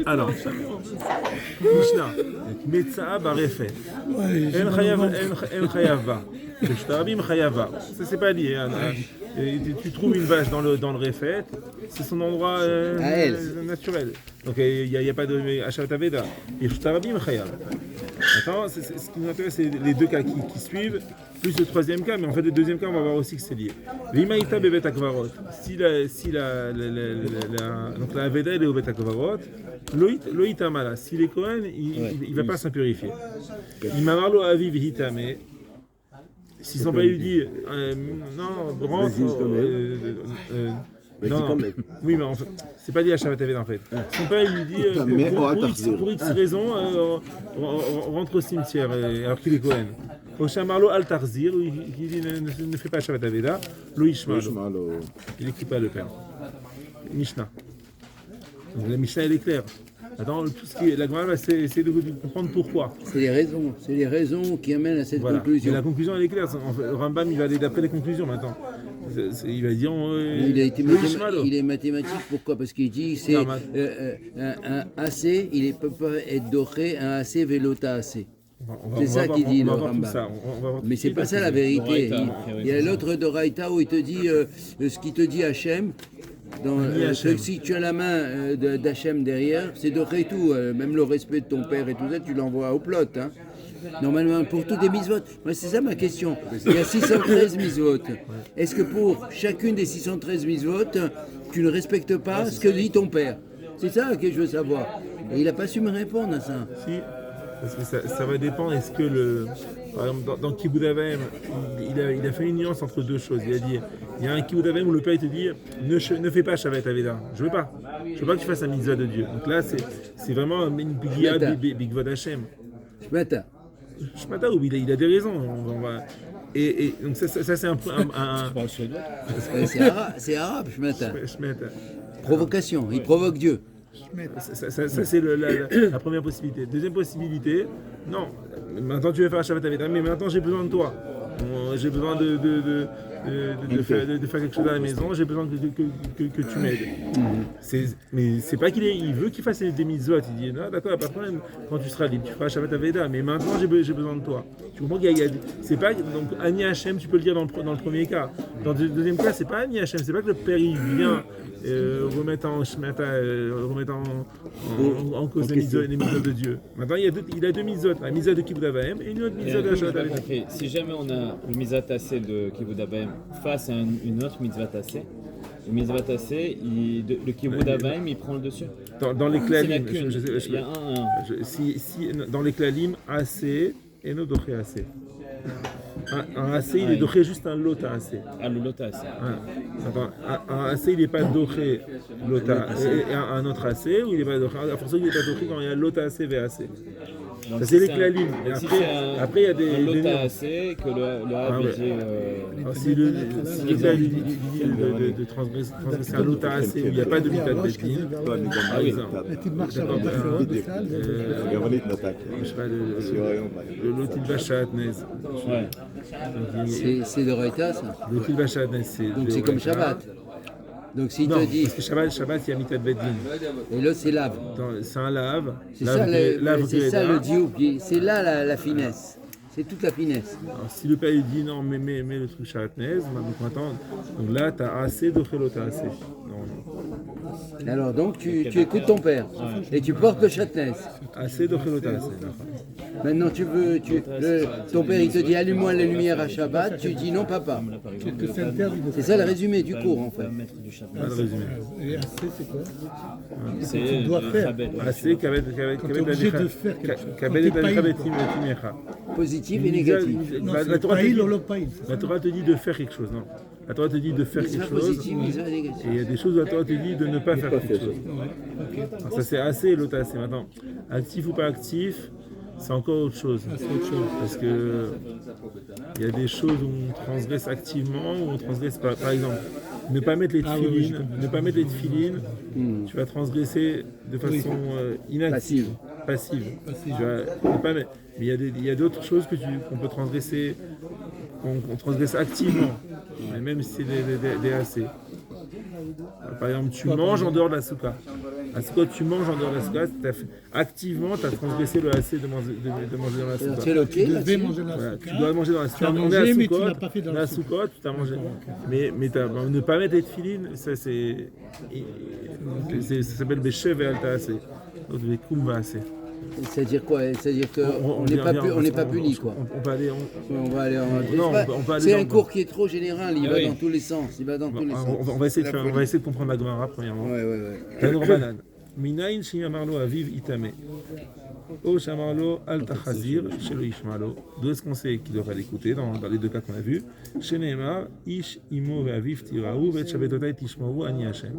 Alors, Mishnah, Metza'a barefet. En chayav ba. Shtarabim chayav ba. Ça c'est pas lié. Tu trouves une vache dans le refet, c'est son endroit naturel. Donc il n'y a pas de Ashavat Aveda. Et Shtarabim chayav. Maintenant, ce qui nous intéresse, c'est les deux cas qui suivent, plus le troisième cas, mais en fait, le deuxième cas, on va voir aussi que c'est lié. L'Imaïta bebet akvarot. Si donc la Aveda, elle est au bet akvarot, loïta mala. Si les Kohen, il ne va pas s'impurifier. Imamarlo aviv hitame. Si son père lui dit, non, rentre. Non, oui, mais en fait, c'est pas dit à Shabbat Aveda en fait. Son père il lui dit pour X raison, rentre au cimetière alors qu'il est Kohen. Au Shamarlo al Tarzir, il dit ne fais pas Shabbat Aveda, lo Ishmalo. Il n'écrit pas le père. Mishnah. Donc la Mishnah elle est claire. Attends, tout ce qui est, la Gemara va essayer de comprendre pourquoi. C'est les raisons qui amènent à cette conclusion. Et la conclusion elle est claire. Le Rambam il va aller d'après les conclusions maintenant. Il va dire. Il est mathématique, pourquoi? Parce qu'il dit c'est un AC, il ne peut pas être doré, un AC vélota AC. C'est ça qu'il dit le Rambam. Mais c'est pas ça la vérité. Il y a l'autre Doraïta où il te dit ce qu'il te dit Hachem. Si tu as la main d'Hachem derrière, c'est doré tout, même le respect de ton père et tout ça, tu l'envoies au plot. Hein. Normalement, pour tous des mitzvot. Moi, c'est ça ma question. Il y a 613 mitzvot. Est-ce que pour chacune des 613 mitzvot, tu ne respectes pas ce que dit ton père? C'est ça que je veux savoir. Et il n'a pas su me répondre à ça. Si, parce que ça va dépendre. Est-ce que par exemple, dans Kibud Avaim, il a fait une nuance entre deux choses. Il a dit, il y a un Kibud Avaim où le père te dit, ne fais pas Shabbat Aveda. Je veux pas que tu fasses un mitzvah de Dieu. Donc là, c'est vraiment une bigya bigvod Hashem. Shmata, oui, il a des raisons. Et donc ça c'est un c'est arabe, Shmata. Provocation, il provoque Dieu. Ça c'est la première possibilité. Deuxième possibilité, non, maintenant tu veux faire Shabbat Aveda, mais maintenant j'ai besoin de toi. J'ai besoin de faire quelque chose à la maison, j'ai besoin que tu m'aides. Mais c'est pas il veut qu'il fasse des mitzvot. Il dit non, d'accord, pas de problème. Quand tu seras libre, tu feras Shabbat Aveda, mais maintenant j'ai besoin de toi. Tu comprends c'est pas donc Ani Hashem, tu peux le dire dans le premier cas. Dans le deuxième cas, c'est pas Ani Hashem, c'est pas que le père il vient remettre en cause les mitzvot de Dieu. Maintenant il a deux mitzvot, la mitzvah de Kibud Avaim et une autre mitzvah de Shabbat Aveda. Si jamais on a le mitzvah tassé de Kibud Avaim face à une autre mitzvah tassé, le mitzvah tassé, le Kibud Avaim il prend le dessus. Dans les klalim, il y a un. Dans les klalim, AC et no doché AC. Un AC, il est doché juste un lota AC. Ah, le lota AC. Un AC, il n'est pas doché lota. Et un autre AC, où il n'est pas doché. À force, il n'est pas doché quand il y a lota AC, VAC. Ça, c'est les klalim. Après, il y a des. Un lota AC que le A si le gars dit de transgresser un lota AC où il n'y a pas de mitat de Betin, par exemple. Le lotil Bachat Nez. C'est de Raïta, ça. Le lotil Bachat Nez, c'est. Donc c'est comme Shabbat. Donc s'il te dit. Parce que Shabbat, il y a mitat de Betin. Et là, c'est lave. C'est un lave. C'est ça le diouk. C'est là la finesse. C'est toute la finesse. Alors, si le père il dit non, mais le truc Shatnez, donc là, tu as assez de Chelota assez. Alors, donc, tu écoutes ton père et tu portes le Shatnez. Assez de Chelota assez. Maintenant, ton père il te dit allume-moi la lumière à Shabbat, tu dis non, papa. C'est ça le résumé du cours en fait. Pas le résumé. Et assez, c'est quoi? C'est dois faire. Assez, Kabed obligé de faire quelque chose. Positif et négatif. La Torah te dit de faire quelque chose, non? La Torah te dit de faire quelque chose. Et il y a des choses où la Torah te dit de ne pas faire quelque chose. Alors ça c'est assez et l'autre assez. Maintenant, actif ou pas actif, c'est encore autre chose. Parce que il y a des choses où on transgresse activement, où on transgresse pas. Par exemple, ne pas mettre les tefilines, tu vas transgresser de façon inactive, passive. Mais il y a d'autres choses qu'on peut transgresser, qu'on transgresse activement, même si c'est des AC. Par exemple, tu manges en dehors de la souka. À souka, tu manges en dehors de la souka, activement, tu as transgressé le assez de manger dans la souka. C'est le pied, Tu devais manger dans la souka. Tu dois manger dans la souka. On est à Soukot, dans la souka, tu t'as mangé. Mais ne pas mettre les tefilines, ça s'appelle Beshev et Altaase. Donc, les Koumba assez. C'est-à-dire quoi? C'est-à-dire qu'on n'est pas puni, quoi. On va aller en... C'est un cours qui est trop général, il va dans tous les sens. On va essayer de comprendre la Gemara premièrement. Ouais. Tanurbanan. Minayin shiyamarlo aviv itame. O shamarlo al tachazir shelo ishmalo. D'où est-ce qu'on sait qu'il devrait l'écouter dans les deux cas qu'on a vus? Sheneemar ish imo ve'aviv tiraou ve'et shabetotai tishmaru ani Hashem.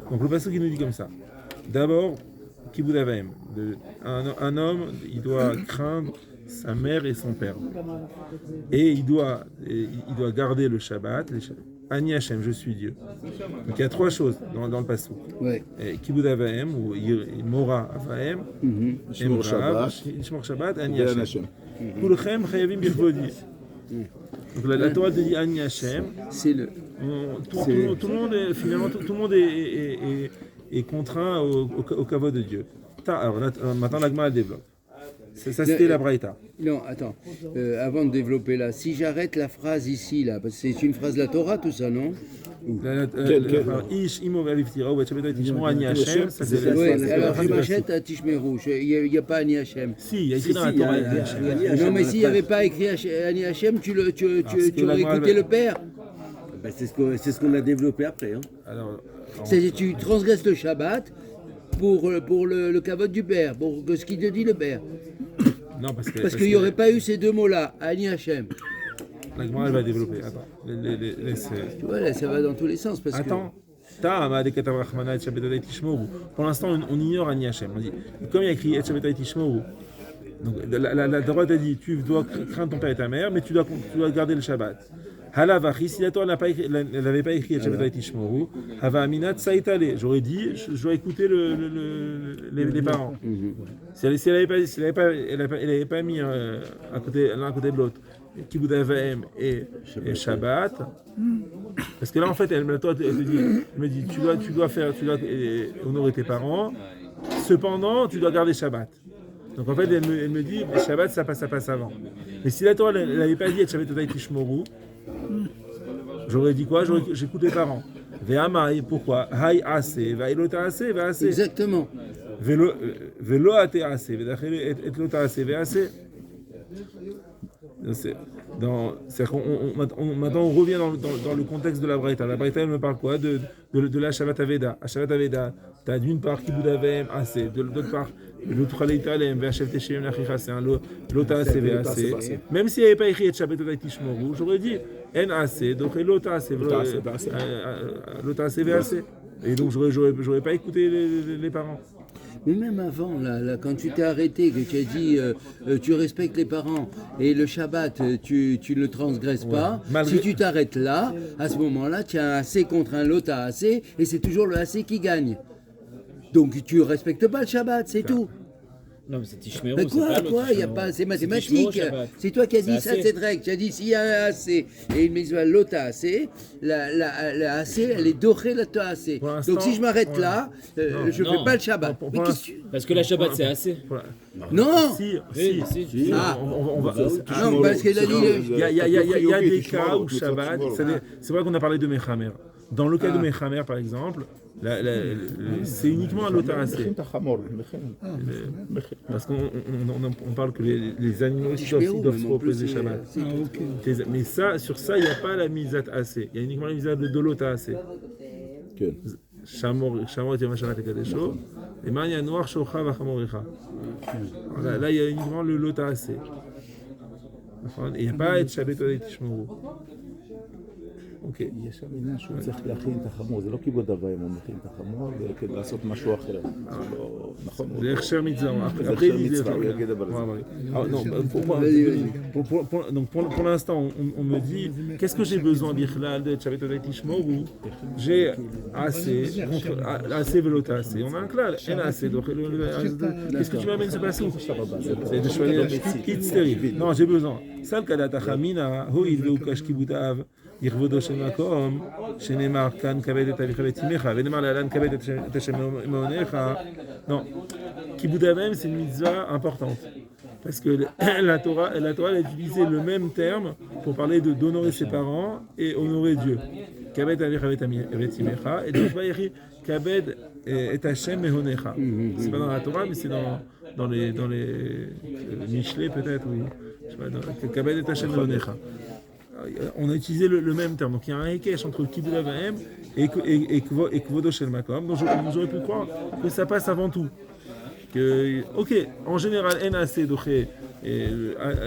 Donc le passage qui nous dit comme ça. D'abord, Kibud Avaim. Un homme, il doit craindre sa mère et son père. Et il doit garder le Shabbat. Ani Hashem, je suis Dieu. Donc il y a trois choses dans le passage. Ouais. Kibud Avaim, ou Mora Avaim, Shmor Shabbat, Ani Hashem. Kulchem Chayavim Birvodi. Donc la Torah te dit Ani Hashem. C'est le. Tout le monde est contraint au kavod de Dieu. Alors maintenant la Gemara développe. Ça c'était la Braïta. Non, attends. Avant de développer là, si j'arrête la phrase ici là, parce que c'est une phrase de la Torah tout ça, non? Ish imo ve'aviv tiraou ve'et shabetotai tishmaru ani Hashem. Alors je m'achète à Tishmeru. Il n'y a pas Ani Hashem. Si, il y a écrit dans la Torah Ani Hashem. Non, mais s'il n'y avait pas écrit Ani Hashem, tu aurais écouté le Père. Ben, c'est ce qu'on a développé après. Hein. C'est-à-dire tu transgresses le Shabbat pour le kavod du Père, pour ce qu'il te dit le Père. Non, parce qu'il n'y aurait pas eu ces deux mots-là, Ani Hashem. La Gemara va développer. Attends. Tu vois, là, ça va dans tous les sens. Attends. Pour l'instant, on ignore Ani Hashem. On dit, comme il y a écrit Et Shabbatai Tishmoru, donc la Torah t'a dit tu dois craindre ton père et ta mère, mais tu dois garder le Shabbat. Halavachi, si la Torah n'avait pas écrit Et Shabbatai Tishmoru, Hava Aminat Saïtale. J'aurais dit, je dois écouter les parents. Si elle n'avait pas mis l'un à côté de l'autre, Kibud Avaim et Shabbat, parce que là en fait, elle me dit, tu dois honorer tes parents, cependant tu dois garder Shabbat. Donc en fait, elle me dit, Shabbat ça passe avant. Mais si la Torah n'avait pas dit Shabbatai Tishmoru, j'aurais dit quoi? J'écoute les parents. Ve'amai, pourquoi? Hai ase, ve'ilota ase, ve'ase. Exactement. Ve'lo ate ase, ve'dachel et lota ase, ve'ase. C'est-à-dire maintenant on revient dans le contexte de la Braïta. La Braïta elle me parle quoi? De la Shabbat Aveda. À Shabbat Aveda, tu as d'une part Kibud Avaim assez, de l'autre part l'autre Leitalem, Ve'ashev Teshem Lachicha, c'est un Lota Ase Ve'ase. Même s'il n'y avait pas écrit Shabbat Tishmoru, j'aurais dit En Ase, donc Lota Ase Ve'ase. Et donc j'aurais pas écouté les parents. Mais même avant, là, quand tu t'es arrêté, que tu as dit tu respectes les parents et le Shabbat, tu ne le transgresses pas, si tu t'arrêtes là, à ce moment-là, tu as un AC contre un Lota AC et c'est toujours le AC qui gagne. Donc tu ne respectes pas le Shabbat, c'est tout. Non, mais c'est Tishmeru, mais quoi, il y a pas, c'est mathématique. C'est toi qui as dit ça, cette règle. Tu as dit s'il y a un AC et une mitzvah Lota AC, la AC, elle est dorée la Lota AC. Donc si je m'arrête là, je ne fais pas le Shabbat. Parce que la Shabbat c'est AC. Non. Si. On va. Non, parce qu'il a dit. Il y a des cas où Shabbat. C'est vrai qu'on a parlé de Mechamer. Dans le cas de Mechamer, par exemple, c'est uniquement un Lota AC. Parce qu'on parle que les animaux aussi doivent se reposer Shabbat. Mais sur ça, il n'y a pas la misat AC. Il y a uniquement la misat de Lota AC. Shamor et Yamashana Tekadesho. Et Mania Noir Shocha Vachamorecha. Là, il y a uniquement le Lota AC. Il n'y a pas Et Shabbat Tishmoru. אוקיי. יש שם עניין שהוא צריך להכין את החמור, זה לא כיבוד אביים, הוא מכין את החמור וכדי לעשות משהו אחר. נכון? זה הכשר מצווה. זה הכשר מצווה, הוא יגיד אבל Donc pour l'instant, on me dit, qu'est-ce que j'ai besoin d'Ichlal, de Shabbatai Tishmoru? J'ai assez velota assez. On a un klal, en assez. Donc qu'est-ce que tu m'amènes ce passage? C'est de choisir Hitzteri. Non, j'ai besoin. Sal kadat achamina, hoïd veukash kibutav. ירבודו של מקום, שנאמר כאן כבד את אביך ואת אמך, ונאמר להלן כבד את השם מעונך. Non, Kibbout Avayim, c'est une mitzvah importante. Parce que la Torah a utilisé le même terme pour parler d'honorer ses parents et honorer Dieu. Kabed avicha et imecha, et donc il va y écrire Kabed et Hashem mehonecha. C'est pas dans la Torah, mais c'est dans les Mishlei peut-être, oui. Je sais pas, Kabed et Hashem mehonecha. On a utilisé le même terme. Donc il y a un équèche entre Kibbout Avayim et Kvodo Shel Makom. Donc j'aurais pu croire que ça passe avant tout. Que, ok, en général, en assez doché et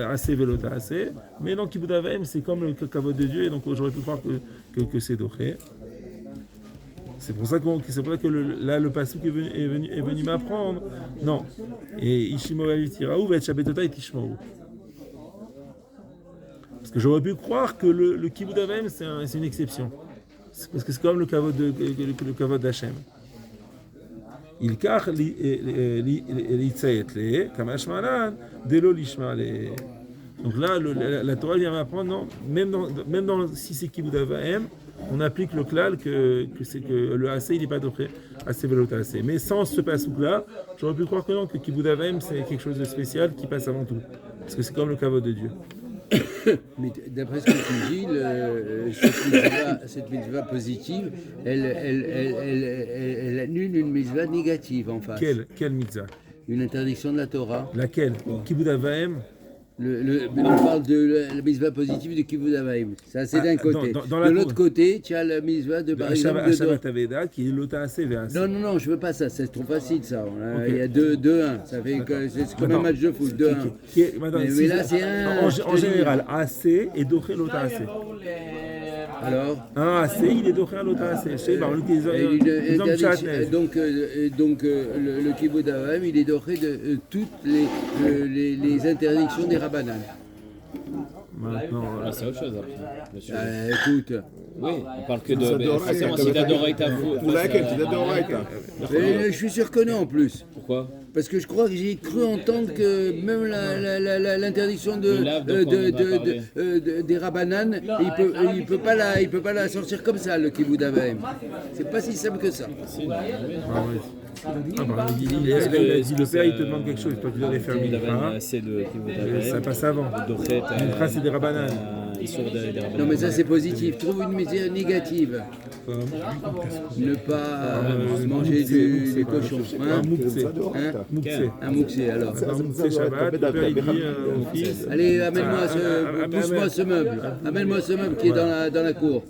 assez velota assez, mais dans Kibbout Avayim, c'est comme le kavod de Dieu, et donc j'aurais pu croire que c'est doché. C'est pour ça que là le pasuk est venu m'apprendre. Non. Et Ishimo Avitiraou va être Shabbatota et Tishmaou. Parce que j'aurais pu croire que le Kibbout Avayim, c'est une exception. Parce que c'est comme le kavod d'Hachem. Il kach l'itzayetle, kamash malan, delo lishmale. Donc là, la Torah vient m'apprendre, non, même dans si c'est Kibbout Avayim, on applique le klal que le assez il n'est pas d'oché, assez velota assez. Mais sans ce pasouk-là, j'aurais pu croire que non, que Kibbout Avayim c'est quelque chose de spécial qui passe avant tout. Parce que c'est comme le kavod de Dieu. Mais d'après ce que tu dis, cette mitzvah positive, elle annule une mitzvah négative en face. Quelle mitzvah? Une interdiction de la Torah. Laquelle? Kibbout Avayim. On parle de la mitzvah positive de Kibbout Avayim. Ça, c'est d'un côté. De l'autre côté, tu as la mitzvah de par exemple de Shabbat Aveda qui est l'ota assez ve'asse. Non, je veux pas ça. C'est trop facile ça. Il y a 2-1. Ça fait c'est comme un match de foot. 2-1. Mais là, c'est un. En général, assez et doché l'ota assez. Alors un assez, il est doché l'ota assez. Donc le Kibbout Avayim, il est doché de toutes les interdictions des Rabbanan. Maintenant, c'est autre chose après. Écoute. Oui, on parle que de. Forcément, si d'Adoraïta. Je suis sûr que non en plus. Pourquoi? Parce que je crois que j'ai cru entendre que même l'interdiction des Rabbanan, il peut pas la sortir comme ça, le Kibbout Avayim. C'est pas si simple que ça. il a dit le père, il te demande quelque chose, toi tu dois les faire ça passe avant. Une trace c'est des Rabbanan. Non mais ça c'est positif. Trouve une mesure négative. Ne pas manger des cochons. Un mouxé alors. Shabbat, le père il dit au fils. Allez, pousse-moi ce meuble. Amène-moi ce meuble qui est dans la cour.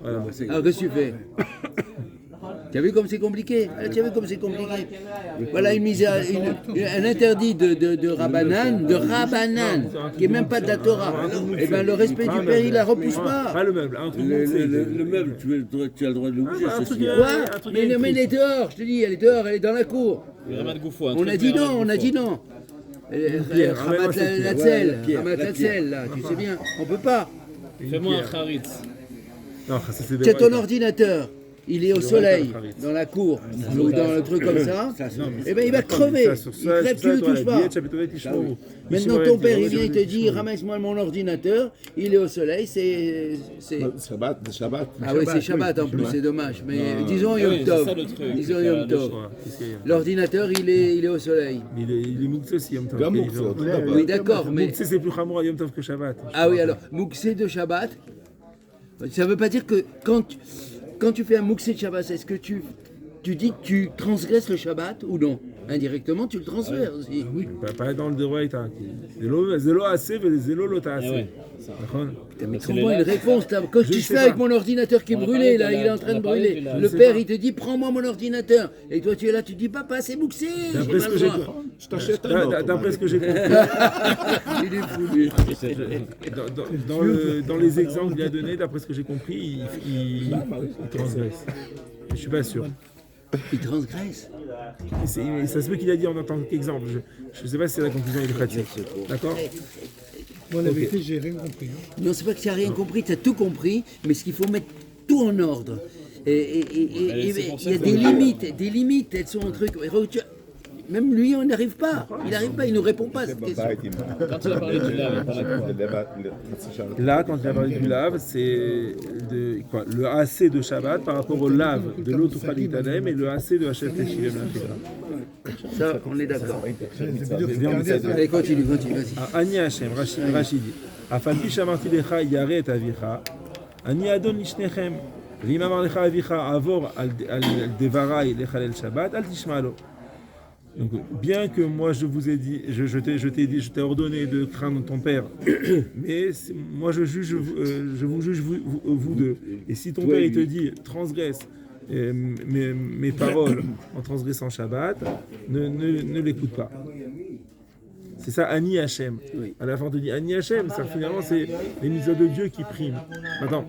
Alors qu'est-ce que tu fais? Tu as vu comme c'est compliqué? Voilà un interdit de Rabbanan, qui n'est même pas de la Torah. Et bien le respect du père, il ne la repousse pas. Pas le meuble, un truc le meuble, tu as le droit de le bouger. Quoi? Mais elle est dehors, je te dis, elle est dehors, elle est dans la cour. On a dit non. Ramat la tsel, là, tu sais bien, on peut pas. Fais-moi un charitz. Tu as ton ordinateur. Il est au soleil, dans la cour, ou dans le truc comme ça, et bien il va crever. Il crève, tu ne le touches pas. Maintenant ton père, il vient, il te dit, ramasse-moi mon ordinateur, il est au soleil, c'est... Shabbat. Ah oui, c'est Shabbat en plus, c'est dommage. Mais disons Yom Tov. L'ordinateur, il est au soleil. Il est Mouxé aussi, Yom Tov. Oui, d'accord, mais... Mouxé, c'est plus chamour à Yom Tov que Shabbat. Ah oui, alors, Mouxé de Shabbat, ça ne veut pas dire que quand tu fais un Mouxé de Shabbat, est-ce que tu dis que tu transgresses le Shabbat ou non? Indirectement, tu le transfères aussi. Oui. Pas dans le Deroïta. Zélo assez, zélo lota assez. Mais trouve-moi une réponse. Quand tu fais avec mon ordinateur qui est brûlé, là, il est en train de brûler. Le père, il te dit, prends-moi mon ordinateur. Et toi, tu es là, tu dis, papa, c'est Mouxé. D'après ce que j'ai compris. D'après ce que j'ai compris. Il est fou, lui. Dans les exemples qu'il a donnés, d'après ce que j'ai compris, il transgresse. Je suis pas sûr. Il transgresse. Ça se peut qu'il a dit en tant qu'exemple. Je ne sais pas si c'est la conclusion éducative. D'accord? Moi, la vérité, j'ai rien compris. Non, c'est pas que tu n'as rien compris, tu as tout compris, mais ce qu'il faut mettre tout en ordre. Et il y a des limites, elles sont un truc. Même lui, on n'arrive pas. Il n'arrive pas, il ne nous répond pas à cette question. Quand il a parlé du lave, il parlait de quoi? Là, quand il a parlé du lave, c'est le AC de Shabbat par rapport au lave de l'autre Khalitadem et le AC de Hachem Teshivem. Ça, on est d'accord. Allez, continue, vas-y. Ani Hachem, Rachidi. Afalpi shamarti lecha yare et avicha. Ani adon lishnechem. V'im amar lecha avicha avor al devarai lechalel Shabbat, al tishmalo. Donc, bien que moi je vous ai dit, je t'ai ordonné de craindre ton père, mais moi je vous juge vous deux. Et si ton père il te dit transgresse mes paroles en transgressant Shabbat, ne l'écoute pas. C'est ça, Ani Hachem. Oui. À la fin, on te dit Ani Hachem, finalement, c'est les mitzvot de Dieu qui priment. Maintenant,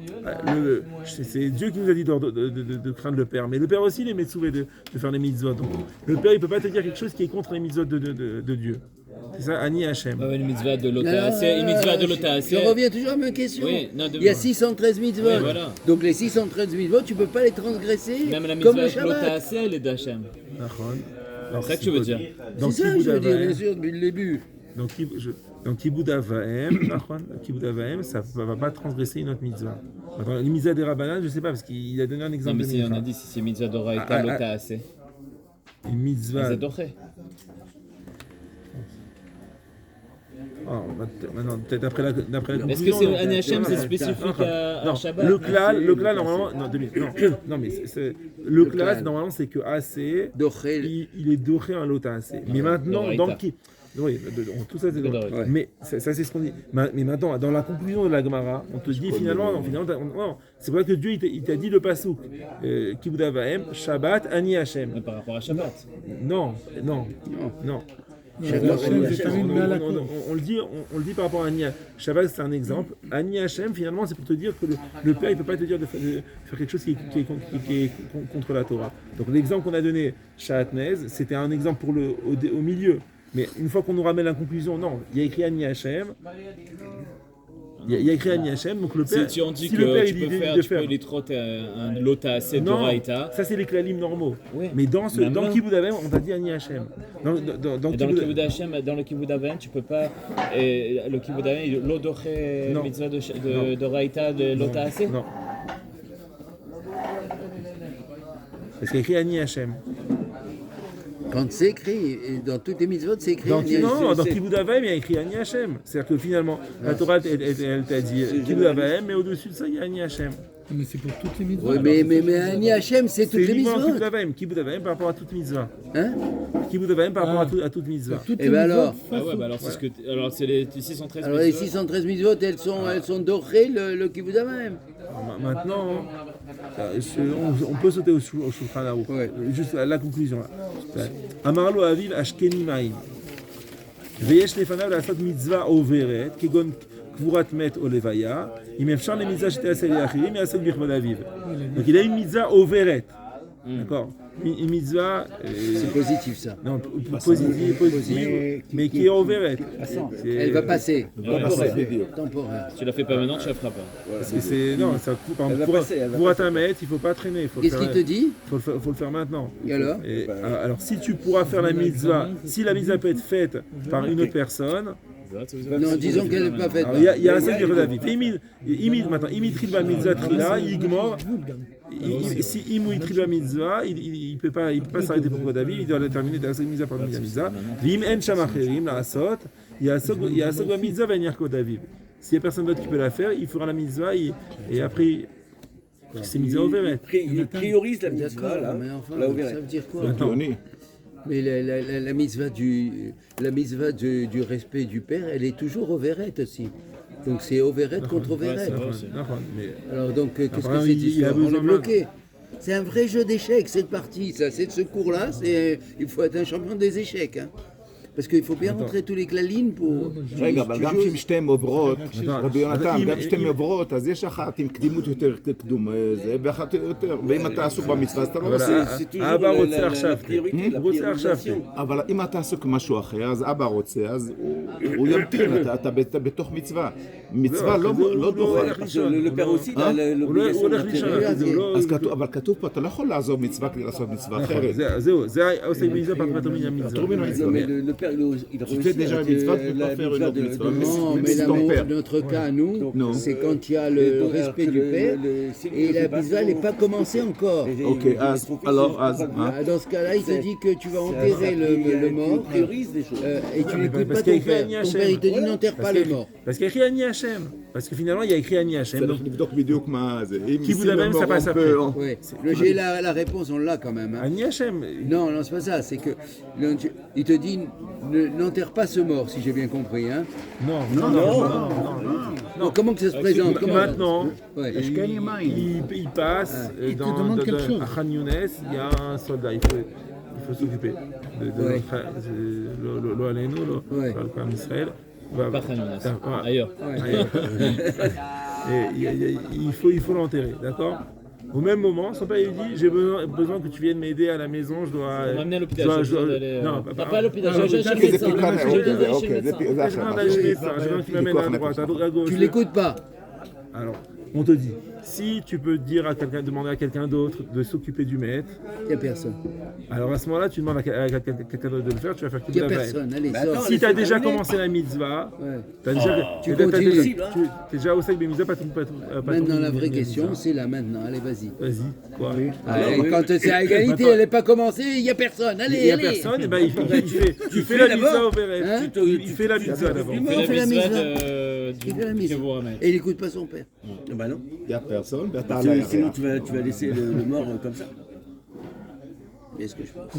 c'est Dieu qui nous a dit de craindre le Père. Mais le Père aussi, il est metzouvé de faire les mitzvot. Donc, le Père, il ne peut pas te dire quelque chose qui est contre les mitzvot de Dieu. C'est ça, Ani Hachem. Une mitzvah de l'Ota, c'est une mitzvah de l'Ota. Je reviens toujours à ma question. Oui, il y a 613 mitzvot. Oui, voilà. Donc les 613 mitzvot, tu ne peux pas les transgresser. Même la comme mitzvah le de l'Ota, Shabbat. elle est d'Hachem. C'est ça que tu veux dire. Donc, c'est ça que je veux dire, bien sûr, depuis le début. Donc Kibboud Avaim, ça ne va pas transgresser une autre mitzvah. Maintenant, les mitzvahs des Rabbanan, je ne sais pas, parce qu'il a donné un exemple. Non, mais si on a dit si c'est mitzvah d'Oraïta, l'Ota, c'est. Une mitzvah. C'est doré. Maintenant, peut-être d'après la conclusion. Est-ce que c'est Ani Hachem, c'est spécifique à Shabbat? Le klal, normalement, non, mais le klal, normalement, c'est que AC, il est doré en l'autre AC. Mais maintenant, dans qui? Oui, tout ça c'est doré. Mais ça c'est ce qu'on dit. Mais maintenant, dans la conclusion de la Gemara, on te dit finalement, c'est vrai que Dieu il t'a dit le pasuk, Kibboud Avaim, Shabbat, Ani Hachem. Par rapport à Shabbat. Non. On le dit par rapport à Ani. Shabbat, c'est un exemple. Ani Hachem, finalement, c'est pour te dire que le Père, il ne peut pas te dire de faire quelque chose qui est contre la Torah. Donc l'exemple qu'on a donné, Shahatnez, c'était un exemple pour au milieu. Mais une fois qu'on nous ramène la conclusion, non, il y a écrit Ani Hachem. Il y a écrit Ani Hachem, donc le Père. Si on dit que tu peux les trotter un Lota assez d'Oraïta. Ça c'est les klalim normaux. Oui. Mais dans le Kibboud Avaim, on t'a dit Ani Hachem. Dans le Kibboud Avaim, tu peux pas. Le Kibboud Avaim, l'odoré mitzvah d'Oraïta de Lota assez. Non. Parce qu'il y a écrit Ani Hachem. Quand c'est écrit, dans toutes les mitzvot, c'est écrit. Dans Kibboud Avaim, il y a écrit Ani Hachem. C'est-à-dire que finalement, la Torah, elle t'a dit Kibboud Avaim, mais au-dessus de ça, il y a Ani Hachem. Mais c'est pour toutes les mitzvot. Oui, mais Ani Hachem, c'est toutes les mitzvot. Kibboud Avaim par rapport à toute mitzvah. Hein? Kibboud Avaim par rapport à toute mitzvah. Et bien alors alors c'est les 613 alors les 613 mitzvot, elles sont dorées le Kibboud Avaim. Maintenant, on peut sauter au Shulchan Aruch. Juste à la conclusion. Amarlo Aviv Ashkeni Maim. Veyesh lefanav la'asot mitzvah overet, kegon kvurat met o levaya, im efshar le mitzvah shete asel yachirim et asel bichvod aviv. Donc il a une mitzvah overet. D'accord. Une mitzvah. C'est positif ça. Non, positive, mais qui est overet. Elle va passer. Temporaire. Si tu la fais pas maintenant, tu la feras pas. Parce que c'est. Non, ça coupe. Pour Atamet, il ne faut pas traîner. Qu'est-ce qu'il te dit? Il faut le faire maintenant. Et alors? Alors, si tu pourras faire la mitzvah, si la mitzvah peut être faite par une autre personne. Non, disons qu'elle n'est pas faite. Il y a un seul de David. Imit Trilba Mitzvah Trila, Yigmor. Si Imou Trilba Mitzvah, il peut pas s'arrêter pour David, il doit la terminer dans la mitzvah par mitzvah. Vim En Shamacherim, la Asot, il y a un seul mitzvah venir qu'au David. S'il n'y a personne d'autre qui peut la faire, il fera la mitzvah et après. C'est mitzvah overet. Il priorise la mitzvah là. Mais enfin, ça veut dire quoi? Mais la mitzvah du respect du père, elle est toujours overet aussi. Donc c'est overet contre overet. Alors donc qu'est-ce que c'est histoire? On est bloqué. C'est un vrai jeu d'échecs cette partie. Ça, c'est ce cours-là. Il faut être un champion des échecs. Hein. parce qu'il faut bien rentrer tous les clalines pour... רגע, אבל גם אם שתיהן עוברות, רבי יונתן, גם שתיהן עוברות, אז יש אחת עם קדימות יותר קדומה, ואחת יותר, ואם אתה עסוק במצווה, אז אתה לא עושה. אבא רוצה עכשיו, הוא רוצה עכשיו. אבל אם אתה עסוק במשהו אחר, אז אבא רוצה, אז הוא ימתין, אתה בתוך מצווה. מצווה לא דוחה. Le père aussi, il a l'obligation d'intérêt. אבל כתוב פה, אתה לא יכול לעזוב מצווה כדי לעשות מצווה אחרת. זהו, זה עושה מצווה par Patomine à mitzvah. Mais le père, il Tu fais déjà une mitzvah, tu peux pas faire une autre mitzvah. Non, mais notre cas, nous, c'est quand il y a le respect du père et la mitzvah n'est pas commencée encore. Ok, alors, Dans ce cas-là, il te dit que tu vas enterrer le mort et tu n'écoutes pas ton père. Ton père, il te dit n'enterre pas le mort. Parce qu'il y a écrit Ani Hachem. Parce que finalement, il y a écrit Ani Hachem. צריך לבדוק בדיוק מה זה. Qui vous même, ça passe après. Ouais. J'ai la réponse, on l'a quand même. Hein. Ani Hachem. Non, c'est pas ça. C'est que il te dit n'enterre pas ce mort, si j'ai bien compris. Hein. Non. Donc, comment que ça se présente? Maintenant, Ouais. il passe dans à Khan Younes, il y a un soldat, il faut s'occuper de l'eau à l'eau, comme Israël. Pas Khan Younes, ailleurs. Et il faut l'enterrer, d'accord? Au même moment, son père lui dit j'ai besoin que tu viennes m'aider à la maison, je dois. On m'a amené à l'hôpital. Non, pas à l'hôpital. J'ai besoin que tu m'amènes à droite, à gauche. Tu l'écoutes pas. Alors, on te dit, si tu peux dire à quelqu'un, demander à quelqu'un d'autre de s'occuper du maître, Il n'y a personne. alors à ce moment-là, tu demandes à quelqu'un d'autre de le faire, tu vas faire Il n'y a la personne. Allez, Bah, sors. attends, Si tu as déjà commencé la mitzvah, t'as déjà, Tu continues. t'es déjà au sec des mitzvahs, pas tout. Maintenant, la vraie question, c'est là maintenant. Allez, vas-y. Vas-y, quoi. Allez, quand c'est à égalité, elle n'est pas commencée, il n'y a personne. Allez, Il n'y a allez. personne, et ben tu fais la mitzvah au Pérez. Hein Tu fais la mitzvah d'abord. On fait la mitzvah. Il fait la que mitzvah. vous ramène. Et il n'écoute pas son père. Bah non. il n'y a personne, ואתה Sinon, עליי sinon, הריח. tu vas laisser le mort comme ça. Est-ce que je pense?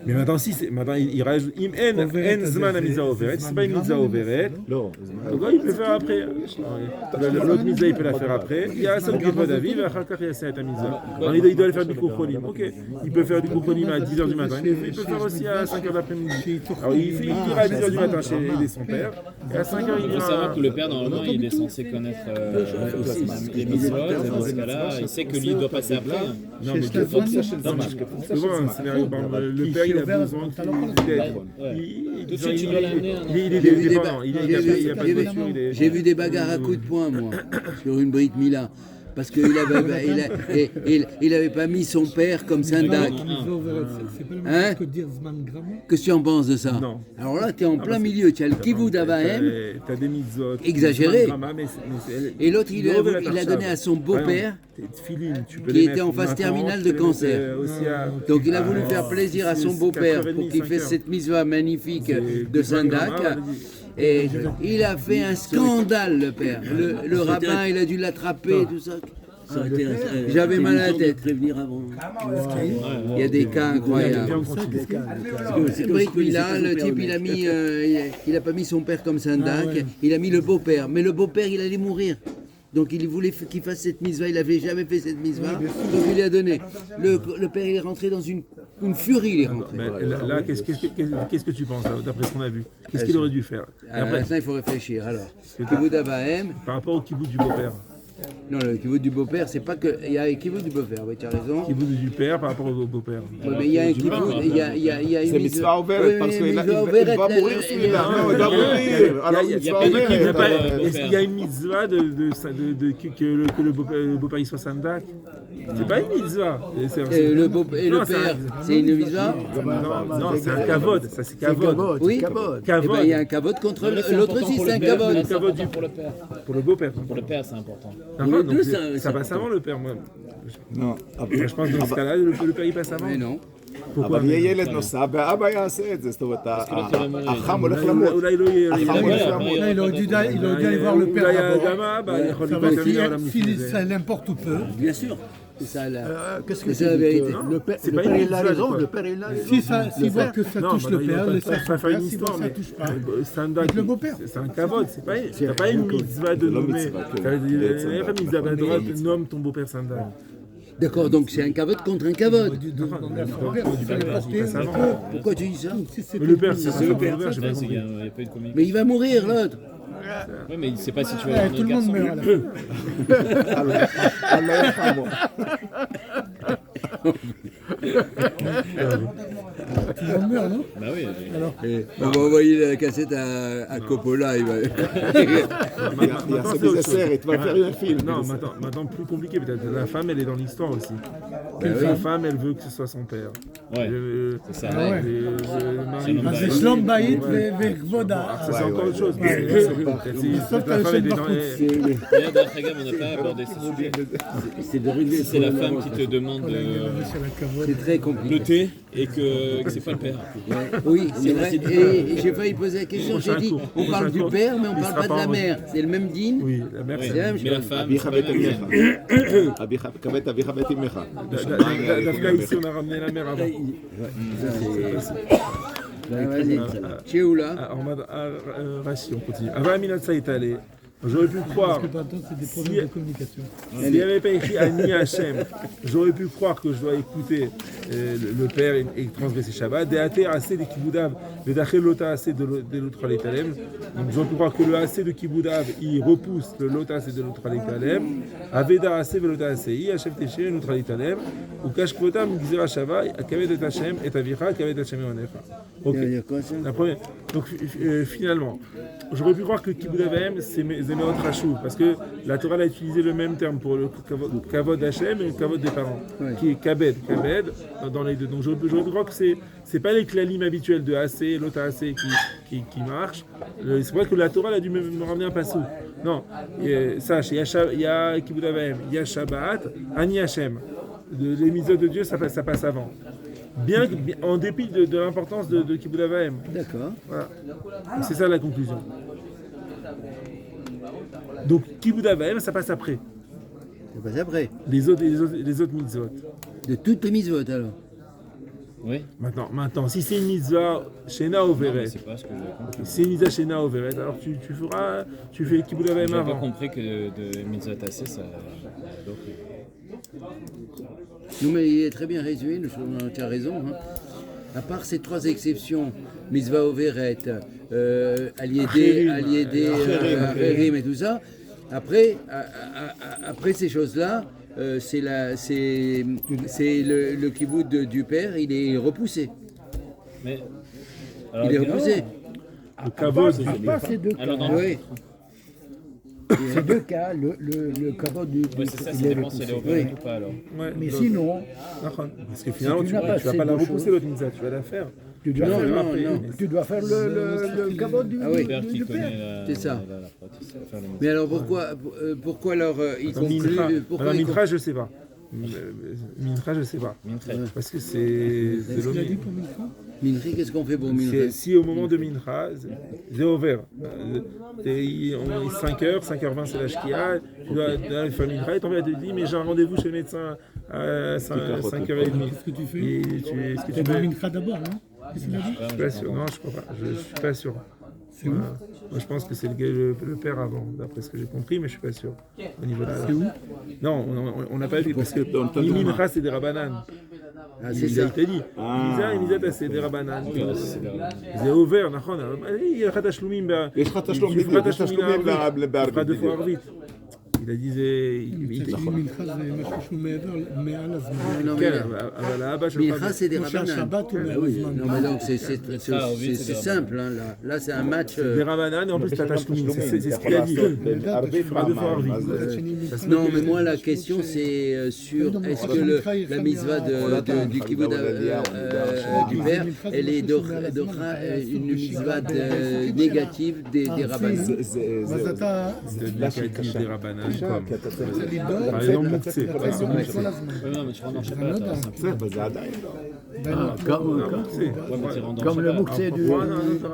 Mais maintenant, maintenant il rajoute Im en zman à mitzvah overet. C'est pas une mitzvah overet. לא, Donc il peut faire après. L'autre mitzvah, il peut la faire après. Il y a un seul qui d'avis, et après, il y a cette mitzvah. Alors, il doit aller faire du Kocholim. Ok. Il peut faire du Kocholim à 10h du matin. Il peut faire aussi à 5h d'après-midi. Alors, il ira à 10h du matin chez son père. Et à 5h, il Il faut savoir ira. que le père, normalement, il est censé connaître aussi les mitzvot. Dans ce cas-là, il sait que lui, il doit passer après. Non, mais souvent, un scénario, le père, il a besoin d'aide. Tout de suite, tu dois l'amener. Il est dépendant. Il n'y a pas de voiture. J'ai vu des bagarres à coups de poing, moi, sur une Brit Mila. Parce qu'il n'avait pas mis son père comme Sandak. C'est pas le Hein même que de dire Zman Grama. Qu'est-ce que tu en penses de ça? Non. Alors là, tu es en plein milieu. Tu as le Kivud Avahem. T'as des mitzvot. Exagéré. Et Et l'autre, il a donné à son beau-père, qui était en phase terminale de cancer. Donc il a voulu faire plaisir à son beau-père pour qu'il fasse cette mitzvah magnifique de Sandak. Et il a fait un scandale, le père. Le rabbin, il a dû l'attraper, tout ça. Ça aurait été J'avais mal à la intelligent de tête. prévenir avant. Il y a des cas incroyables. Brit Mila, le type, il a mis, il a pas mis son père comme Sandak, il a mis le beau-père. Mais le beau-père, il allait mourir. Donc il voulait qu'il fasse cette mitzvah, il n'avait jamais fait cette mitzvah, donc il lui a donné. Le père, il est rentré dans une furie, il est rentré. Là, qu'est-ce que tu penses, d'après ce qu'on a vu? Qu'est-ce qu'il aurait dû faire? Et après, Maintenant, il faut réfléchir. Alors, Kivud Avahem, par rapport au kibbutz du beau-père. non, le Kivud du beau-père, c'est pas que. Il y a un Kivud du beau-père, oui, tu as raison. Kibbutz du père par rapport au beau-père. Ouais, mais il y a un Kivud, il y a une זה מצווה עוברת, parce qu'il va mourir celui-là. Non, il va mourir. Alors, מצווה עוברת. Est-ce qu'il y a une mitzvah que le beau-père il soit sandak? C'est pas une mitzvah. Et le père, c'est une mitzvah. Non, c'est un kavod. Ça, c'est kavod. Oui, eh ben, il y a un kavod contre l'autre aussi, c'est un kavod. Pour le père. Pour le beau-père. Pour le père, c'est important. Enfin, donc, c'est ça passe avant le père, moi. לא, Je pense que dans ce cas-là, le père il passe avant. Mais non. אבל יהיה ילד נוסף, ואבא יעשה את זה. זאת אומרת, החם הולך למות. אולי לא יהיה. החם הולך למות. Là, il aurait dû aller voir le père אולי d'abord. האדמה, יכול Ça להיות va, יותר si ça l'importe peu. Bien sûr. C'est ça Qu'est-ce que c'est la vérité. Le père, C'est le pas père, une il a mitzvah, raison, quoi. le père il a raison. S'il voit que ça touche le père, laisse ça son fait une père. S'il voit histoire, que ça mais touche pas. Sandak, le beau-père. c'est un kavod, t'as pas une mitzvah de nommer. T'as pas une mitzvah, nomme ton beau-père Sandak. D'accord, donc c'est un cavode contre un cavode. Pourquoi tu dis ça? Mais le père, c'est le père. Mais il va mourir, l'autre. Oui, mais il ne sait pas si tu vas avoir Tout le monde meurt à la fin. Tout le monde meurt, non? Bah oui. Alors, On va envoyer la cassette à Coppola. Il va... Il y a ses nécessaires et tu vas faire un film. Non, maintenant plus compliqué peut-être. La femme, elle est dans l'histoire aussi. La femme, elle veut que ce soit son père. Ouais, c'est ça. ouais. C'est Shlom Bayit Vekvoda. Ça, c'est encore autre chose. La femme, elle est dans... D'ailleurs, dans la gamme, on n'a pas abordé ce sujet. C'est la femme qui te demande C'est très compliqué. le thé et que c'est pas le père. Oui, c'est vrai. Et j'ai failli poser la question. J'ai dit, on parle du père, mais on ne parle pas de la mère. C'est le même dîne. Oui, la mère, Oui, c'est la même mais la femme, c'est pas Abicha la même. bet imecha. Dafka, ici, on a ramené la mère avant. Vas-y. Tu es où là? Rachi, on continue. Avant Aminat Saïtale, j'aurais pu croire, Parce que maintenant, c'est des problèmes de communication. s'il n'y avait pas écrit Ani Hachem, j'aurais pu croire que je dois écouter le père et transgresser Shabbat. Des athées assez des kiboudav, des dachel lota assez de l'autre l'étalem. Donc j'aurais pu croire que le assez de kiboudav, il repousse le lota assez de l'autre l'étalem. Aveda assez velota assez, i Hachem teché l'autre l'étalem. Ou kashkvotam gzera Shabbat, kavet et Hachem et avicha, kavet Hachem et onecha. Ok. La première. Donc finalement, j'aurais pu croire que kiboudav c'est Zéméot Rachou, parce que la Torah a utilisé le même terme pour le kavod Hachem et le kavod des parents, qui est kabed dans les deux. Donc je crois que c'est pas les klalim habituels de AC, l'autre AC qui marchent. C'est vrai que la Torah a dû me ramener un passou. Non, sache, il y a Kibud Avaim, il y a Shabbat, Ani Hachem. Les mitzvot de Dieu, ça passe avant. Bien en dépit de l'importance de Kibud Avaim. D'accord. Voilà. C'est ça la conclusion. Donc, Kibud Avaim, ça passe après. Ça passe après. Les autres mitzvot. De toutes les mitzvot alors. Oui. Maintenant, si c'est une mitzvah Shena Overet, C'est pas ce que j'ai compris. si c'est une mitzvah Shena Overet, alors tu fais Kibud Avaim J'ai pas avant. compris que de mitzvot assez, ça. Non mais il est très bien résumé, tu as raison. Hein. À part ces trois exceptions, Mitzvah Overet, Aliédé, Acherim et tout ça, après ces choses-là, c'est le kibbutz du père, il est repoussé. Mais. Il est repoussé. Le kavod, Ces deux cas, Alors, dans Oui. ces deux cas, le kavod du Ouais, c'est ça, ça dépend si elle est ouverte ou pas alors. ouais, Mais donc, sinon, parce que finalement, tu tu n'as pas vas pas ces la deux repousser choses. l'autre mitzvah, tu vas la faire. tu dois Non, faire, non, non. tu dois faire le kavod du, Ah oui. Le père qui du connaît père. la. C'est ça. la pratique, faire le mitzvot. Mais alors pourquoi alors il conclut pourquoi il Mincha, je sais pas. Mincha, je sais pas. Mincha. Parce que c'est Qu'est-ce qu'il a dit l'homme. pour Mincha? Mincha, qu'est-ce qu'on fait pour Mincha? Si au moment de Mincha, c'est ouvert. 5h, 5h20 c'est la shkia, tu dois faire Mincha et ton père te dit mais j'ai un rendez-vous chez le médecin à 5h30. Qu'est-ce que tu fais? Est-ce que Tu tu fais veux? Mincha d'abord, non? Qu'est-ce qu'il a dit? Je suis pas sûr, non je crois pas, je suis pas sûr. C'est où? Moi je pense que c'est le père avant, d'après ce que j'ai compris, mais je suis pas sûr. Au niveau de la... C'est où? Non, on n'a pas vu parce que Mincha c'est des Rabbanan. Ah, c'est Il ça. t'a dit, Misa c'est des Rabbanan. C'est ouvert, נכון, il y a תשלומים, יש לך תשלום בדיוק, יש תשלומים pas deux fois בערבית. ערבית. Il a dit, מנחה זה משהו שהוא מעל הזמן. Non, כן, mais אבל האבא שלך... Mincha, c'est des כמו rabbanan. שהשבת הוא מעל הזמן. Non, mais donc c'est simple. Hein, là c'est un match. Des Rabbanan, et en plus t'as תשלומים, c'est ce qu'il a dit. Tu feras deux fois ערבית. Non, mais moi la question c'est sur est-ce que la mitzvah du kibbutz du père, elle est une mitzvah négative des rabbanan. אז אתה des Rabbanan, comme רוצה לדאוג, par exemple Mouktsé. כל הזמן. Non, mais tu rentres en Shabbat, alors, c'est un peu- בסדר, אבל זה עדיין לא. Ouais, mais tu rentres en Comme le Shabbat. Mouktsé du.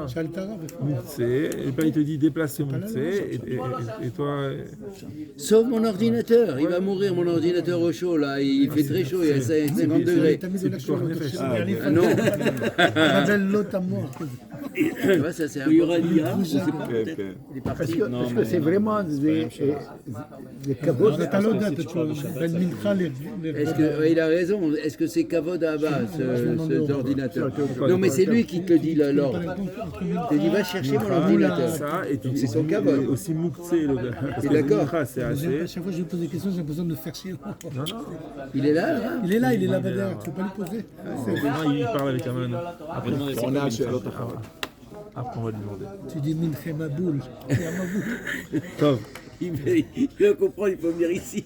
שאלת הרב, איפה? Mouktsé, et puis il te dit déplace ce Mouktsé, et toi... Sauf mon ordinateur, il va mourir mon ordinateur au chaud là, il fait très chaud, il y a 50 degrés. תמיד הולך פיקוח לראות נפש. עכשיו, Ah non, אבל לא תמוח. Tu vois, ça c'est un Il y aura l'IA, on ne sait pas. כן, כן. Il est parti. Parce que c'est vraiment des cabots. אתה לא יודע את התשובה, בין מנחה Est-ce que, il a raison, est-ce que c'est Kavod Abba, cet ordinateur? Non, mais c'est lui qui te dit l'ordre. Il te dit, va chercher mon ordinateur. Ça, et tu C'est son Kavod. aussi Mouktsé, parce que d'accord. Mincha, c'est assez. À chaque fois que je lui pose des questions, j'ai l'impression de me faire chier. Non, non. Il est là? Il est là derrière, tu peux pas lui poser. Demain, il parle avec Aman. Après, On a un שאלות אחרות. après, on va lui demander. Tu dis Minche Maboul. Il y a Maboul. Tov, Il va comprendre, il faut venir ici.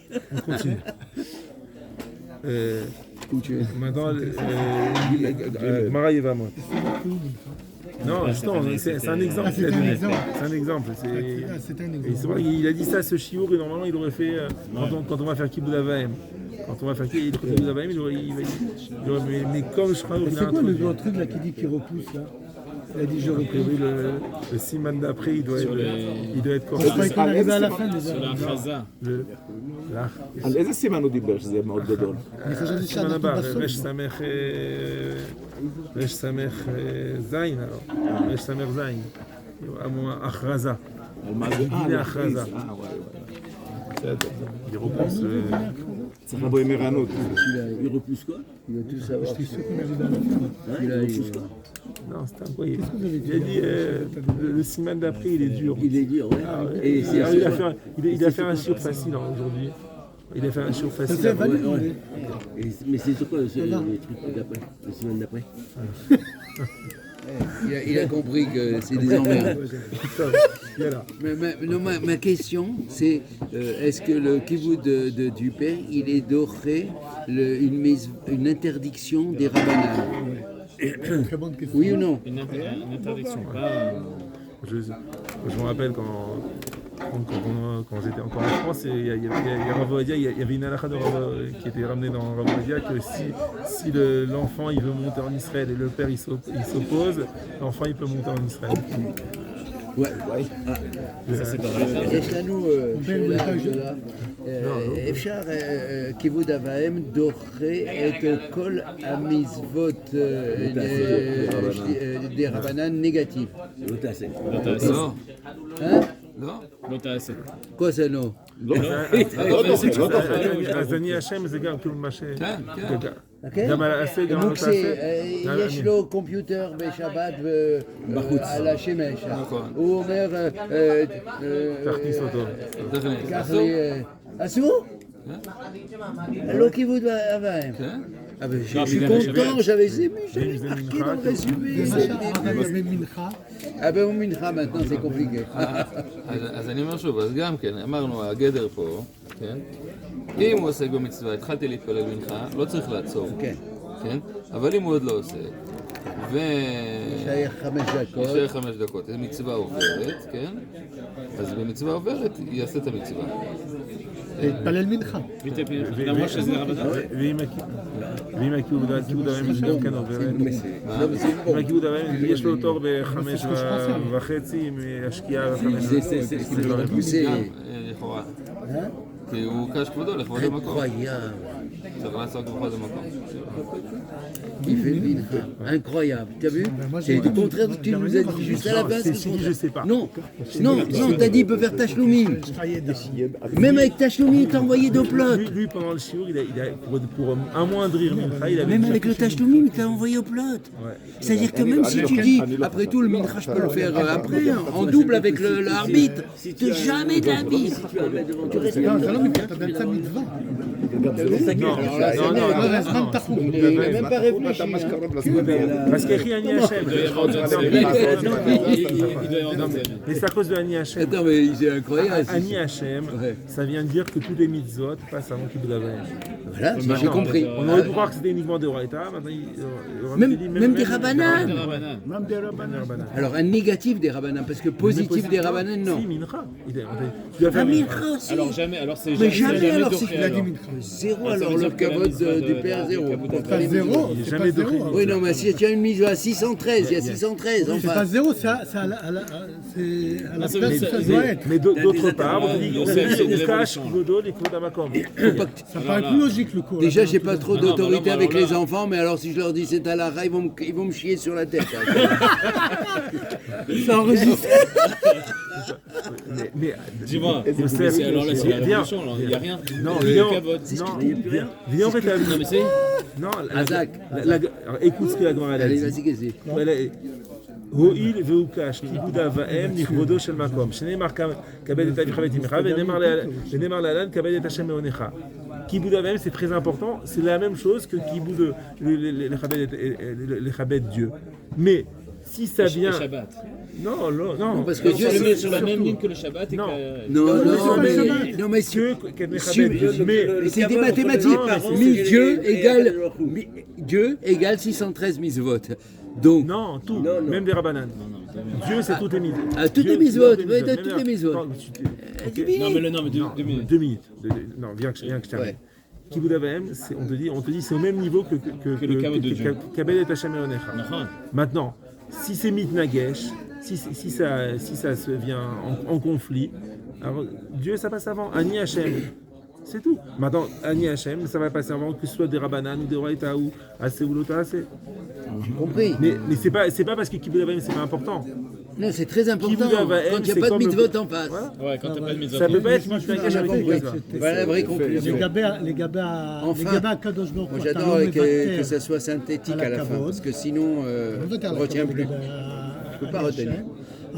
on continue. Maintenant, Mara Yevamot. Non, justement, c'est un exemple qu'il a donné. C'est un exemple. C'est un Et exemple. c'est vrai, il a dit ça, ce chiour, et normalement, il aurait fait, quand on va faire Kibbutz Avaim. Quand on va faire Kibbutz Avaim, mais comme je crois, C'est quoi le gros truc là qui dit qu'il repousse là? Il a dit je repousse. le siman d'après, il doit être On croyait correct. qu'on arrivait à la fin déjà. Sur la Chaza. Là. על איזה סימן הוא דיבר שזה מאוד גדול? Mais חשבתי הסימן שאנחנו הבא, בסוף. רש סמך זין, רש סמך זין. הכרזה. על מה זה? הנה ההכרזה. וואי וואי. בסדר. Il repense. צריך לבוא עם ערנות. Il repousse quoi? Il veut tout savoir. Je suis sûr qu'on arrive à la fin. Il a eu- Non, c'est un quoi. Il a dit le siman d'après, il est dur. Il est dur, ouais. Ah ouais. Et c'est Alors, il a fait un shiur facile aujourd'hui. Il a fait un shiur facile. Ça va lui demander. Mais c'est sur quoi le truc d'après? La semaine d'après? Il a compris que c'est des emmerdes. Voilà. Non, ma question, c'est est-ce que le kibbutz du père, il est doré une interdiction des rabbanan? Très bonne question. Oui ou non? Une interdiction, pas. Je me rappelle quand j'étais encore en France, il y avait Rav Ovadia, il y avait une halakha qui était ramenée dans Rav Ovadia que si l'enfant il veut monter en Israël et le père il s'oppose, l'enfant il peut monter en Israël. Ouais. Ça, c'est pas vrai. יש לנו שאלה. אפשר כיבוד אב ואם דוחה את כל המצוות דרבנן נגטיב. לא תעשה. לא תעשה. Hein? לא תעשה. Quoi ça non? אז אני השם זה גם כאילו מה ש... גם על העשה, גם על Donc לא c'est, תעשה. יש לו קומפיוטר בשבת על השמש. הוא אומר, תכניס אותו. קח לי, אסור? לא כיבוד אב ואם. Je suis content, j'avais marqué dans le résumé. זה מנחה. Ah ben au mincha maintenant c'est compliqué. אז אני אומר שוב, אז גם כן, אמרנו, הגדר פה, כן? אם הוא עוסק במצווה, התחלתי להתפלל מנחה, לא צריך לעצור, כן. כן? אבל אם הוא עוד לא עושה, שייך 5 דקות. יישאר 5 דקות, איזו מצווה עוברת, כן? אז במצווה עוברת, יעשה את המצווה. להתפלל מנחה. למרות שזה רבנן. ואם הכיבוד המים גם כן עוברת. אם הכיבוד המים יש לו תור ב5:30 עם השקיעה ב5:30. לכאורה. כי הוא קש כבודו לכבוד המקום. Incroyable. צריך לעסוק בכבוד המקום. Il fait le mincha. Incroyable. Tu as vu? C'est le contraire de ce que tu nous as dit juste à la base. Je sais pas. Non, t'as dit il peut faire tachloumim. Même avec tachloumim, il t'a envoyé deux plots. Lui, pendant le shiur, pour amoindrir Mincha, il avait... Même avec le tachloumim, il t'a envoyé au plot. C'est-à-dire que même si tu dis, après tout, le mincha, je peux le faire après, hein, en double avec l'arbitre, c'est jamais de la vie. Tu restes זה לא מצווה, אתה באמצע מצווה. il n'a même pas réfléchi. Parce qu'écrit Ani Hashem. Mais c'est à cause de Ani Hashem. Attends, mais c'est incroyable. Ani Hashem, ça vient de dire que tous les mitzvot passent avant Kibbutz Avaim. Voilà, j'ai compris. On aurait pu croire que c'était uniquement des Horaïta, maintenant Même des rabbanan. Même des rabbanan. Alors un négatif des rabbanan, parce que positif des rabbanan, non. Si, Mincha. Tu dois Un faire mincha aussi. Alors jamais, alors c'est Mais jamais jamais alors doré, c'est qu'il a dit alors. mincha. Zéro, alors le kavod du père, zéro. Pas zéro, Il n'y a c'est jamais pas de zéro. Oui, non, mais si tu as une mise à 613, il y a 613, C'est pas enfin. zéro, c'est à la c'est- place où ça doit être. Mais d'autre part, on dit c'est une on cache révolution. Kvodo, les Kvod Amakom. Ça paraît plus logique le cours. Déjà, j'ai pas trop non, d'autorité bah non, avec alors là- les enfants, mais alors si je leur dis c'est à la raille, ils vont me chier sur la tête. Ça enregistre. Mais Dis-moi, Youssef, c'est- alors là, c'est la viens. révolution, il n'y a rien. Non, Le viens. kavod. Non, viens en fait. Non, mais c'est. Non, Azak. alors, écoute ce que la Gemara a Allez, dit. vas-y, qu'est-ce que c'est? voilà, הואיל והוא קש כיבוד אב ואם לכבודו של מקום, שנאמר כבד את אביך ואת אמך, ונאמר להלן כבד את השם מעונך. כיבוד אב ואם c'est très important, c'est la même chose que כיבוד לכבד Dieu. Mais si ça vient... Le Shabbat. Non, Parce que Dieu Dieu, se met sur la même ligne que le Shabbat et Non. que. non, mais que c'est des mathématiques. Dieu égale 613 mitzvot. Donc, non, tout, même des rabbanan. Dieu, c'est toutes les mitzvot. Ah, toutes les mitzvot, ouais, toutes les mitzvot. Non, mais deux minutes. 2 minutes. Non, viens que je termine. Ouais. Kibud Avaim, on te dit c'est au même niveau que le kavod de Dieu. Kabed et Hashem Eonecha. נכון. Maintenant, si c'est mitnagesh, si ça se vient en conflit, alors Dieu ça passe avant. Ani Hashem, c'est tout. Maintenant, Ani Hashem, ça va passer avant que ce soit des Rabbanan ou des Oraïta ou assez ou l'autre assez. j'ai compris. Mais c'est pas parce que Kibud Avaim c'est pas important. Non, c'est très important. Kibud Avaim, Quand il n'y a c'est pas de comme le- mitzvot en face. Voilà. Ouais, quand t'as pas de mise Ça peut pas être mitnagesh avec une compris. mitzvah. Voilà la vraie conclusion. Les gabas à Kadosh Baruch Hu, Moi, אתה j'adore לא que מוותר ça soit synthétique à la fin, הכבוד. parce que sinon, לא מוותר on על ne retient הכבוד plus. לגבי peux pas retenir. השם,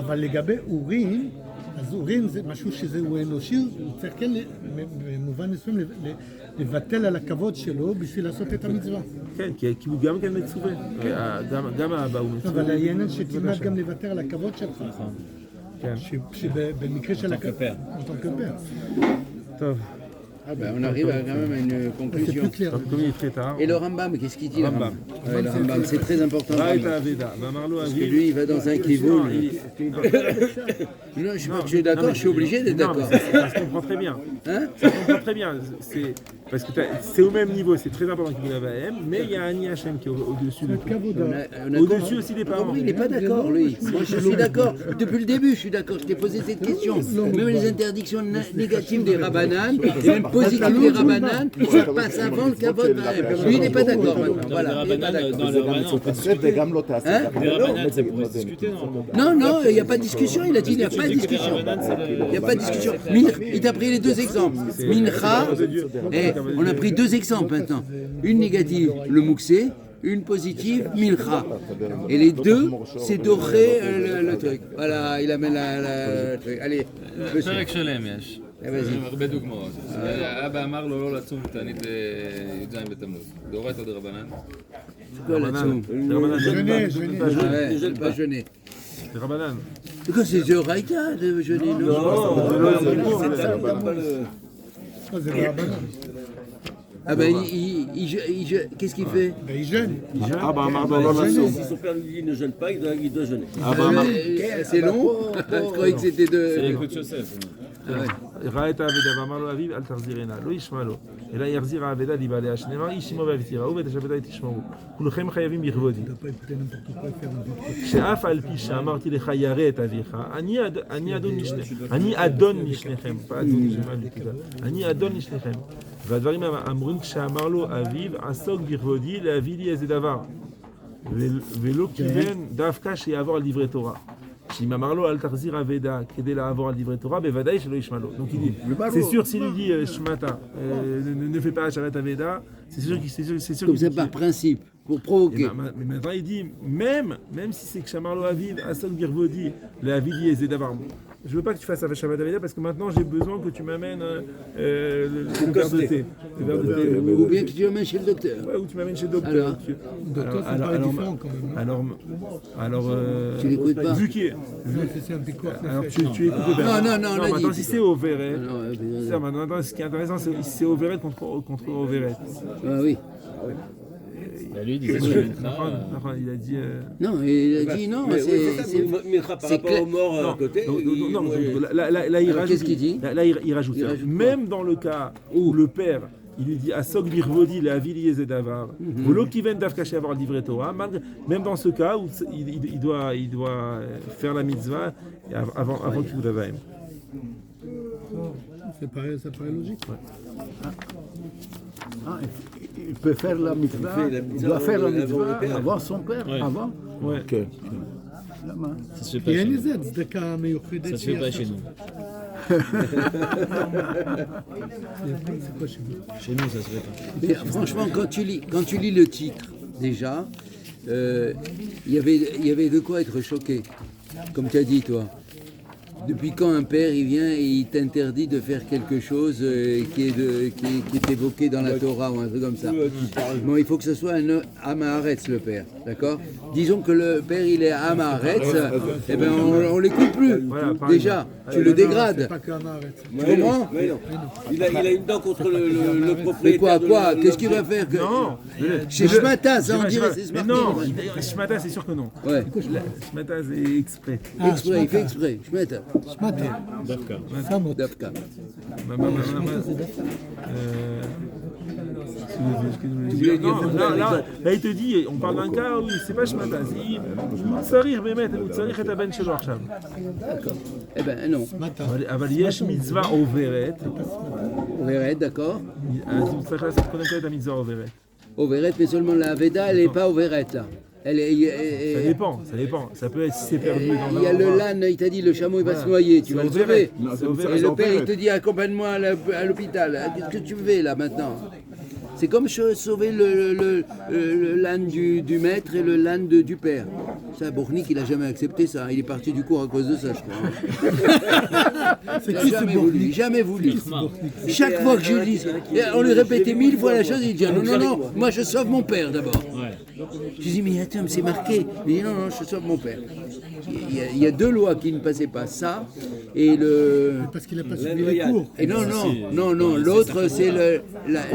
אבל לגבי אורים, אז אורים זה משהו שהוא אנושי, הוא צריך כן במובן מסוים לבטל על הכבוד שלו בשביל לעשות את המצווה. כן, כי הוא גם כן מצווה. גם האבא הוא מצווה. אבל העניין שתלמד גם לוותר על הכבוד שלך. כן. שבמקרה של tant que père. טוב. Ah ben, on arrive quand même à une c'est conclusion. plus clair. Donc, comme il est très tard. Et le Rambam, qu'est-ce qu'il dit le Rambam. Ouais, le Rambam, c'est très important. le Va et Rambam. Aveda. Mamarlo Parce que Aviv. lui, il va dans un kivon. Non, je suis pas que je suis d'accord, je suis obligé d'être Non, mais d'accord. ça se comprend très bien. Hein? Ça se comprend très bien. Parce que c'est au même niveau, c'est très important qu'il y ait un mais il y a un IHM qui est au-dessus de tout. Au-dessus aussi des parents. Il n'est pas d'accord, lui. Moi, je suis d'accord. Depuis le début, je suis d'accord. Je t'ai posé cette question. Même les interdictions négatives des rabbanan, et même positives des rabbanan, ça passe avant le kavod. Lui, il n'est pas d'accord maintenant. Voilà. Il n'est pas d'accord. Dans le Rabbanan, on peut discuter. וגם לא תעשה. Hein? Les Rabbanan, ça pourrait se discuter, non? Non, non, il n'y a pas de discussion. Il a dit il n'y a pas de Tu dis que les discussion. Rabbanan, c'est le- Il n'y a pas de discussion. Il t'a pris les deux exemples. Mincha, et on a pris deux exemples maintenant. Une négative, le mouxé, une positive, Mincha. Et les deux, c'est doré le truc. Voilà, il amène le truc. Allez, monsieur. פרק שלם יש. vas-y. הרבה דוגמאות. אבא אמר לו לא לצום תענית י"ז בתמוז. דאורייתא דרבנן. C'est quoi là-dessous? Ouais, je pas jeûner. C'est Rabbanan. C'est quoi, c'est Zoraïta de jeûner, non? זה ברבנן. Ah ben, qu'est-ce qu'il fait? Il jeûne. אבא אמר לו לא לצום. Si son père lui dit il ne jeûne pas, il doit jeûner. C'est long? Je croyais que c'était C'est les de... coups de Yosef. ראה את האבדה ואמר לו אביו אל תחזירנה, לא ישמע לו, אלא יחזיר האבדה לבעליה, שנאמר איש אמו ואביו תיראו ואת השבתה תשמעו, כולכם חייבים לכבודי. שאף על פי שאמרתי לך ירא את אביך, אני אדון משניכם, אני אדון משניכם. והדברים אמורים כשאמר לו אביו עסוק בכבודי להביא לי איזה דבר, ולא כיוון דווקא שיעבור על דברי תורה. שאם אמר לו אל תחזיר אבדה כדי לעבור על דברי תורה, בוודאי שלא ישמע לו. Donc il dit, c'est sûr s'il lui dit Shmata, ne fais pas Shavat Aveda, c'est sûr Comme ça par principe, pour provoquer. Mais maintenant il dit, même si c'est que Shamarlo Aviv, Asok Birvodi, la Avidi et Zedavar. Je veux pas que tu fasses Shavat Aveda parce que maintenant j'ai besoin que tu m'amènes le verre de thé. Ou bien que tu l'amènes chez le docteur. Ouais, ou tu m'amènes chez le docteur. docteur, ça paraît différent quand même. Alors, tu l'écoutes pas. Vu qu'il est. C'est un décor. Alors tu écoutes bien. Non, Maintenant, si c'est au Verret, Non, maintenant, ce qui est intéressant, c'est si c'est au Verret contre au Verret. ah oui. Bah, lui, il disait sur le Mincha, Il a dit. Non, il a dit non, c'est... Mincha par rapport aux morts à côté. Là, il Alors, rajoute. qu'est-ce qu'il dit? Là, il rajoute. Même dans le cas où le père il lui dit Asok birvodi la avili davar. Volo qui vient d'afkacher avoir le livret Torah, même dans ce cas où il doit faire la mitzvah avant qu'il vous davaim. Ça paraît logique. Ouais. Il peut faire la mitzvah, il doit faire la mitzvah avant son père, avant. Ouais. כן. למה? Ça se fait pas כי chez אין nous. לזה הצדקה מיוחדת. Ça se fait pas chez nous. C'est quoi chez vous? Chez nous, ça se fait pas. Mais franchement, quand tu lis le titre, déjà, il y avait de quoi être choqué. Comme tu as dit, toi. Depuis quand un père il vient et il t'interdit de faire quelque chose qui est évoqué dans la Torah ou un truc comme ça. Bon, il faut que ce soit un Amaharetz, le père, d'accord? Disons que le père il est Amaharetz, eh ben on l'écoute plus. Voilà, Déjà, tu le dégrades. C'est pas que Amaharet. Tu comprends? Mais non. Il a une dent contre le Mais propriétaire. quoi? Qu'est-ce qu'il va faire? Non. C'est Shmata, ça on dirait c'est Mais Smarty. non, Shmata, c'est sûr que non. Ouais. Shmata, c'est exprès. Exprès, il fait exprès. Shmata. Dafka. Dafka. Là, il te dit, on parle d'un cas où c'est pas Shmata, c'est Tsarir, Bémet, Tsarir et Aben Shelo Arsham. Eh ben non. אבל יש מצווה עוברת, Overet, d'accord. אז הוא צריך לעשות קודם כל את המצווה העוברת. Overet, mais seulement la Veda, elle n'est pas Overet là. Elle est, Ça dépend. Ça peut être si c'est perdu dans il y a le l'âne, il t'a dit le chameau il va se noyer, tu vas le sauver. C'est Overet. Et le père il te dit accompagne-moi à l'hôpital. Qu'est-ce que tu fais là maintenant? C'est comme sauver l'âne du maître et le l'âne du père. Ça, Bournik, il n'a jamais accepté ça. Il est parti du cours à cause de ça, je crois. C'est Il n'a qui ce jamais voulu, Bournik? jamais voulu. Chaque fois que je lui dis, on lui répétait 1000 fois la chose, il dit non, moi je sauve mon père d'abord. Je lui dis mais attends, c'est marqué. Il dit non, je sauve mon père. Il y a deux lois qui ne passaient pas, ça et le... Parce qu'il n'a pas suivi les cours. Et non, l'autre c'est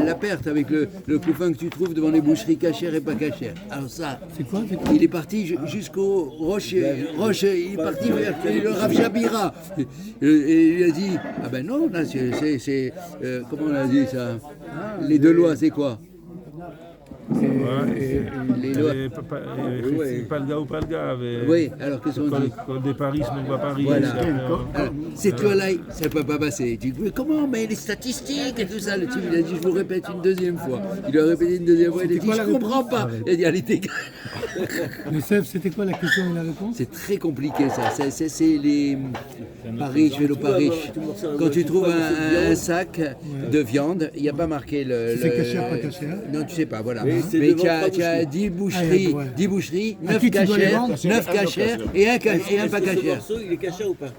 la perte avec le couffin que tu trouves devant les boucheries cachères et pas cachères. Alors ça, C'est quoi? il est parti jusqu'au Roche, il est parti vers le Rav Shabira. Et il a dit, ah ben non, là c'est comment on a dit ça? Les deux lois, c'est quoi? Les lois. Palga ou Palga. Oui, alors qu'est-ce qu'on dit? Des Paris, donc pas Paris. Voilà. Alors, cette loi-là, ça ne peut pas passer. Tu dis, mais comment? Mais les statistiques et tout ça. Le type, il a dit, je vous répète une deuxième fois. Il lui a répété une deuxième fois. Il a dit, je ne comprends pas. Il a dit, allez, t'es... Mais Sèvres, c'était quoi la question et la réponse? C'est très compliqué ça. C'est les Paris, vélo Paris. Quand tu trouves un sac de viande, il n'y a pas marqué le. C'est cachère, pas cachère? Non, tu sais pas, voilà. Mais tu as 10 boucheries, 9 qui tu dois les cachères, vendre? 9 cachères et un pas cachère. Il est caché ou pas?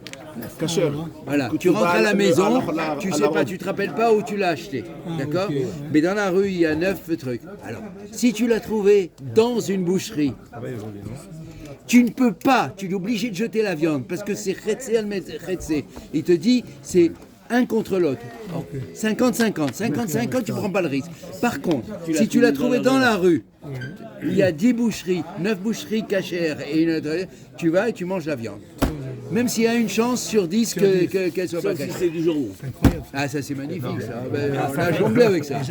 כשר. Voilà, tu rentres à la maison, tu sais pas, tu te rappelles pas où tu l'as acheté, d'accord? Mais dans la rue, il y a 9 trucs. Alors, si tu l'as trouvé dans une boucherie, tu ne peux pas, tu es obligé de jeter la viande parce que c'est khetsé. Il te dit, c'est un contre l'autre. 50-50, 50-50, tu prends pas le risque. Par contre, si tu l'as trouvé dans la rue, il y a 10 boucheries, 9 boucheries cachères et une autre, tu vas et tu manges la viande. Même s'il y a une chance sur 10 qu'elle soit pas cachée. C'est du jour. Ah, ça c'est magnifique, ça. On a jonglé avec ça.